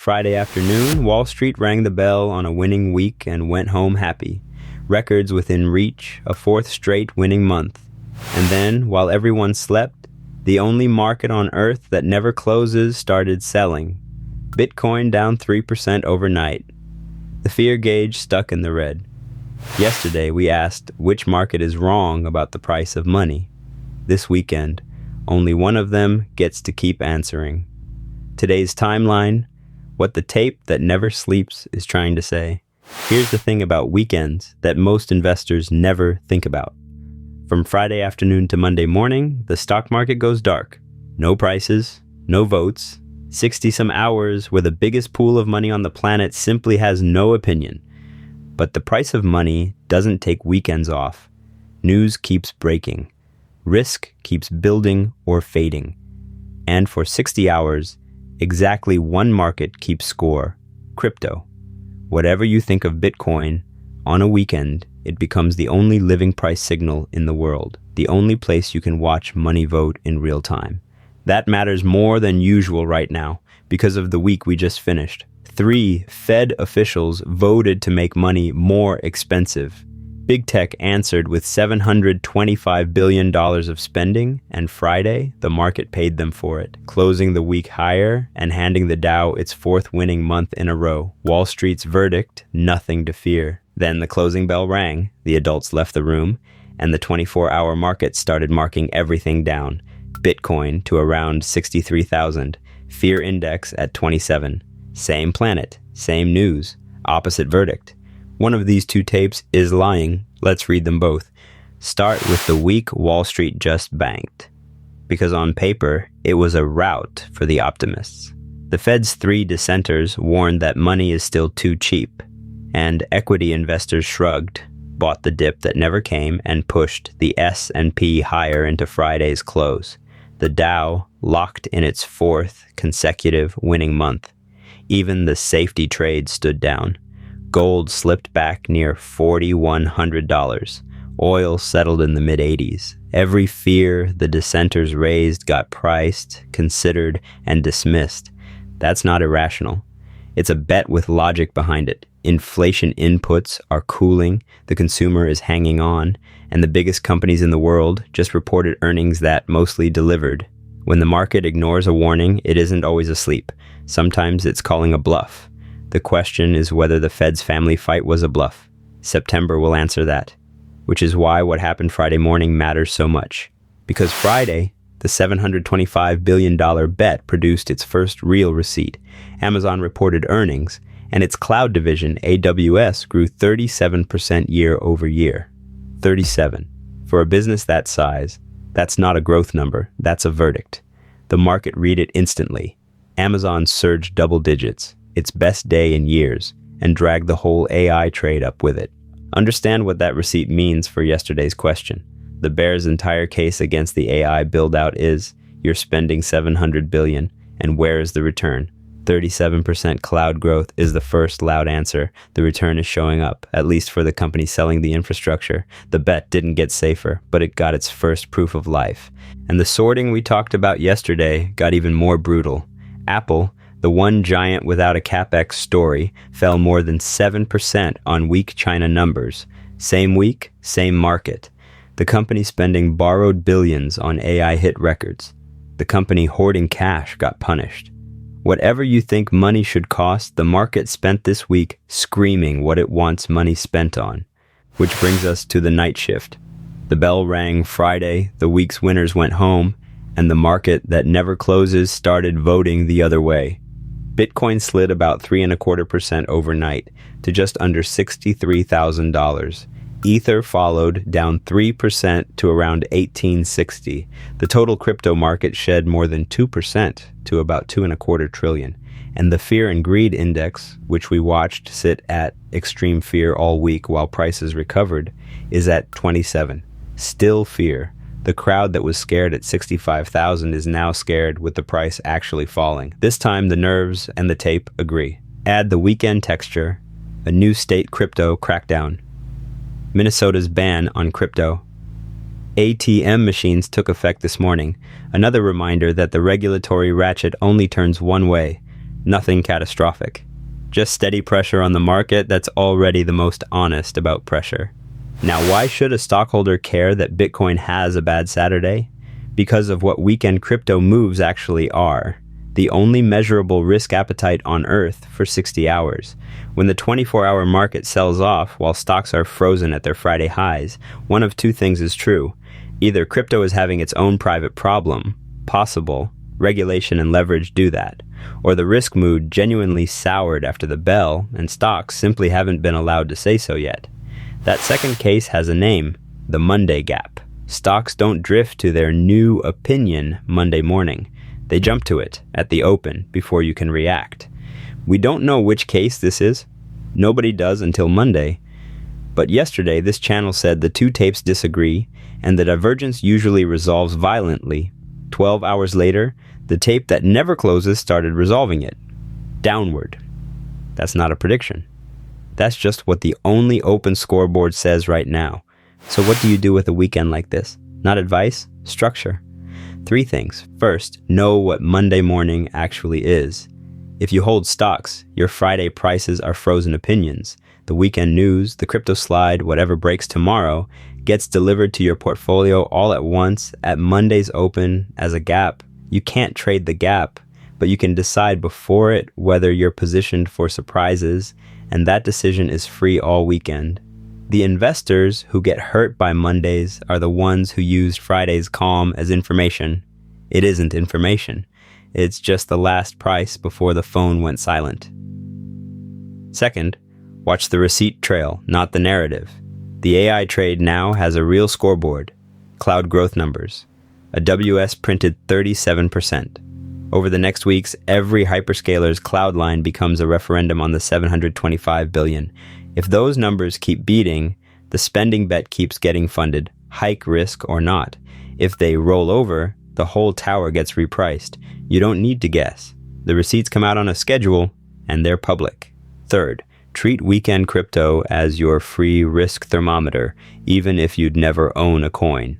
Friday afternoon, Wall Street rang the bell on a winning week and went home happy. Records within reach, a fourth straight winning month. And then, while everyone slept, the only market on Earth that never closes started selling. Bitcoin down 3% overnight. The fear gauge stuck in the red. Yesterday, we asked which market is wrong about the price of money. This weekend, only one of them gets to keep answering. Today's timeline, what the tape that never sleeps is trying to say. Here's the thing about weekends that most investors never think about. From Friday afternoon to Monday morning, the stock market goes dark. No prices, no votes, 60-some hours where the biggest pool of money on the planet simply has no opinion. But the price of money doesn't take weekends off. News keeps breaking. Risk keeps building or fading. And for 60 hours, exactly one market keeps score: crypto. Whatever you think of Bitcoin, on a weekend, it becomes the only living price signal in the world, the only place you can watch money vote in real time. That matters more than usual right now because of the week we just finished. 3 Fed officials voted to make money more expensive. Big Tech answered with $725 billion of spending, and Friday, the market paid them for it, closing the week higher and handing the Dow its 4th winning month in a row. Wall Street's verdict, nothing to fear. Then the closing bell rang, the adults left the room, and the 24-hour market started marking everything down. Bitcoin to around 63,000, fear index at 27. Same planet, same news, opposite verdict. One of these 2 tapes is lying. Let's read them both. Start with the week Wall Street just banked. Because on paper, it was a rout for the optimists. The Fed's 3 dissenters warned that money is still too cheap, and equity investors shrugged, bought the dip that never came, and pushed the S&P higher into Friday's close. The Dow locked in its 4th consecutive winning month. Even the safety trade stood down. Gold slipped back near $4,100. Oil settled in the mid-80s. Every fear the dissenters raised got priced, considered, and dismissed. That's not irrational. It's a bet with logic behind it. Inflation inputs are cooling, the consumer is hanging on, and the biggest companies in the world just reported earnings that mostly delivered. When the market ignores a warning, it isn't always asleep. Sometimes it's calling a bluff. The question is whether the Fed's family fight was a bluff. September will answer that, which is why what happened Friday morning matters so much. Because Friday, the $725 billion bet produced its first real receipt. Amazon reported earnings, and its cloud division, AWS, grew 37% year over year. 37. For a business that size, that's not a growth number, that's a verdict. The market read it instantly. Amazon surged double digits, its best day in years, and dragged the whole AI trade up with it. Understand what that receipt means for yesterday's question. The bear's entire case against the AI build-out is, you're spending $700 billion, and where is the return? 37% cloud growth is the first loud answer. The return is showing up, at least for the company selling the infrastructure. The bet didn't get safer, but it got its first proof of life. And the sorting we talked about yesterday got even more brutal. Apple, the one giant without a capex story, fell more than 7% on weak China numbers. Same week, same market. The company spending borrowed billions on AI hit records. The company hoarding cash got punished. Whatever you think money should cost, the market spent this week screaming what it wants money spent on. Which brings us to the night shift. The bell rang Friday, the week's winners went home, and the market that never closes started voting the other way. Bitcoin slid about 3.25% overnight to just under $63,000. Ether followed, down 3% to around $1860. The total crypto market shed more than 2% to about $2.25 trillion. And the fear and greed index, which we watched sit at extreme fear all week while prices recovered, is at 27. Still fear. The crowd that was scared at 65,000 is now scared with the price actually falling. This time the nerves and the tape agree. Add the weekend texture, a new state crypto crackdown. Minnesota's ban on crypto. ATM machines took effect this morning, another reminder that the regulatory ratchet only turns one way. Nothing catastrophic. Just steady pressure on the market that's already the most honest about pressure. Now, why should a stockholder care that Bitcoin has a bad Saturday? Because of what weekend crypto moves actually are. The only measurable risk appetite on Earth for 60 hours. When the 24-hour market sells off while stocks are frozen at their Friday highs, one of two things is true. Either crypto is having its own private problem, possible, regulation and leverage do that, or the risk mood genuinely soured after the bell and stocks simply haven't been allowed to say so yet. That second case has a name, the Monday gap. Stocks don't drift to their new opinion Monday morning. They jump to it at the open before you can react. We don't know which case this is. Nobody does until Monday. But yesterday, this channel said the two tapes disagree, and the divergence usually resolves violently. 12 hours later, the tape that never closes started resolving it. Downward. That's not a prediction. That's just what the only open scoreboard says right now. So what do you do with a weekend like this? Not advice, structure. 3 things. First, know what Monday morning actually is. If you hold stocks, your Friday prices are frozen opinions. The weekend news, the crypto slide, whatever breaks tomorrow, gets delivered to your portfolio all at once at Monday's open as a gap. You can't trade the gap, but you can decide before it whether you're positioned for surprises, and that decision is free all weekend. The investors who get hurt by Mondays are the ones who used Friday's calm as information. It isn't information. It's just the last price before the phone went silent. Second, watch the receipt trail, not the narrative. The AI trade now has a real scoreboard. Cloud growth numbers. AWS printed 37%. Over the next weeks, every hyperscaler's cloud line becomes a referendum on the $725 billion. If those numbers keep beating, the spending bet keeps getting funded, hike risk or not. If they roll over, the whole tower gets repriced. You don't need to guess. The receipts come out on a schedule, and they're public. Third, treat weekend crypto as your free risk thermometer, even if you'd never own a coin.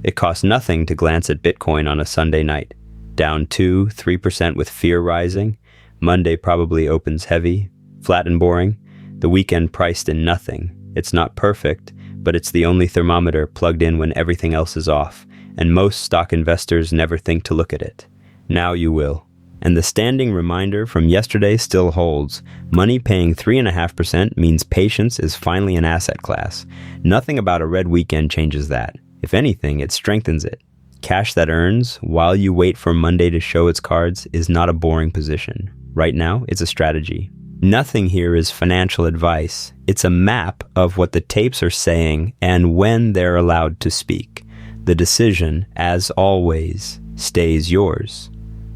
It costs nothing to glance at Bitcoin on a Sunday night. Down 2-3% with fear rising. Monday probably opens heavy, flat and boring. The weekend priced in nothing. It's not perfect, but it's the only thermometer plugged in when everything else is off, and most stock investors never think to look at it. Now you will. And the standing reminder from yesterday still holds. Money paying 3.5% means patience is finally an asset class. Nothing about a red weekend changes that. If anything, it strengthens it. Cash that earns while you wait for Monday to show its cards is not a boring position. Right now, it's a strategy. Nothing here is financial advice. It's a map of what the tapes are saying and when they're allowed to speak. The decision, as always, stays yours.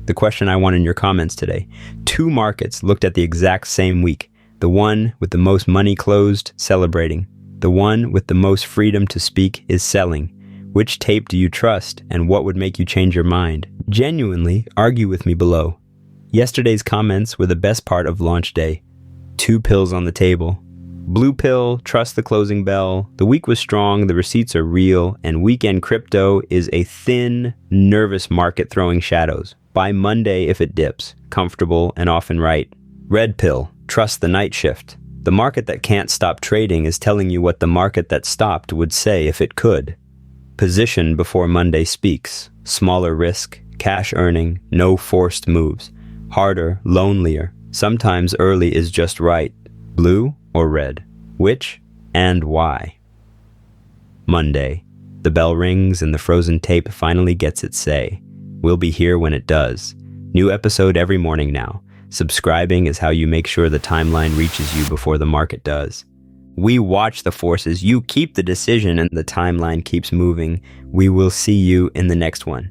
The question I want in your comments today. 2 markets looked at the exact same week. The one with the most money closed, celebrating. The one with the most freedom to speak is selling. Which tape do you trust, and what would make you change your mind? Genuinely, argue with me below. Yesterday's comments were the best part of launch day. 2 pills on the table. Blue pill, trust the closing bell. The week was strong, the receipts are real, and weekend crypto is a thin, nervous market throwing shadows. Buy Monday if it dips, comfortable and often right. Red pill, trust the night shift. The market that can't stop trading is telling you what the market that stopped would say if it could. Position before Monday speaks. Smaller risk, cash earning, no forced moves. Harder, lonelier. Sometimes early is just right. Blue or red? Which and why? Monday. The bell rings and the frozen tape finally gets its say. We'll be here when it does. New episode every morning now. Subscribing is how you make sure the timeline reaches you before the market does. We watch the forces. You keep the decision and the timeline keeps moving. We will see you in the next one.